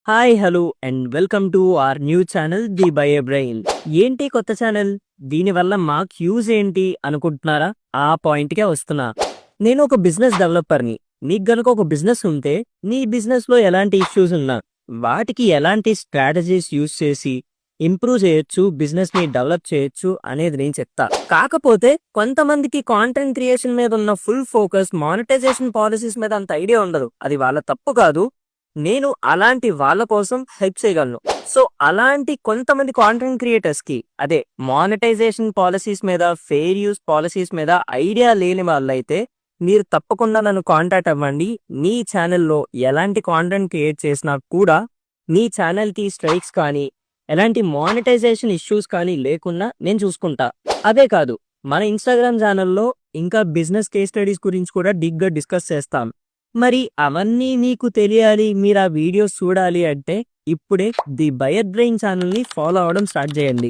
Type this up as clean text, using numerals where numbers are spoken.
Hi hello and welcome to our new channel the bio brain. ఏంటి కొత్త channel? దీనివల్ల మాకు యూజ్ ఏంటి అనుకుంటున్నారా? ఆ పాయింట్కే వస్తున్నా. నేను ఒక బిజినెస్ డెవలపర్ని. నీకు గనుక ఒక బిజినెస్ ఉంటే నీ బిజినెస్లో ఎలాంటి ఇష్యూస్ ఉన్నా వాటికి ఎలాంటి స్ట్రాటజీస్ యూజ్ చేసి ఇంప్రూవ్ చేయొచ్చు, బిజినెస్ని డెవలప్ చేయొచ్చు అనేది నేను చెప్తా. కాకపోతే కొంతమందికి కాంటెంట్ క్రియేషన్ మీద ఉన్న ఫుల్ ఫోకస్ మానిటైజేషన్ పాలసీస్ మీద అంత ఐడియా ఉండదు. అది వాళ్ళ తప్పు కాదు. నేను అలాంటి వాళ్ళ కోసం హెల్ప్ చేయగలను. సో అలాంటి కొంతమంది కాంటెంట్ క్రియేటర్స్ కి అదే మానిటైజేషన్ పాలసీస్ మీద, ఫెయిర్ యూస్ పాలసీస్ మీద ఐడియా లేని వాళ్ళైతే మీరు తప్పకుండా నన్ను కాంటాక్ట్ అవ్వండి. మీ ఛానల్లో ఎలాంటి కాంటెంట్ క్రియేట్ చేసినా కూడా మీ ఛానల్కి స్ట్రైక్స్ కానీ ఎలాంటి మానిటైజేషన్ ఇష్యూస్ కానీ లేకుండా నేను చూసుకుంటా. అదే కాదు, మన ఇన్స్టాగ్రామ్ ఛానల్లో ఇంకా బిజినెస్ కేస్ స్టడీస్ గురించి కూడా డిగ్గా డిస్కస్ చేస్తాం. మరి అవన్నీ మీకు తెలియాలి, మీరు ఆ వీడియోస్ చూడాలి అంటే ఇప్పుడే ది బయో బ్రెయిన్ ఛానల్ని ఫాలో అవ్వడం స్టార్ట్ చేయండి.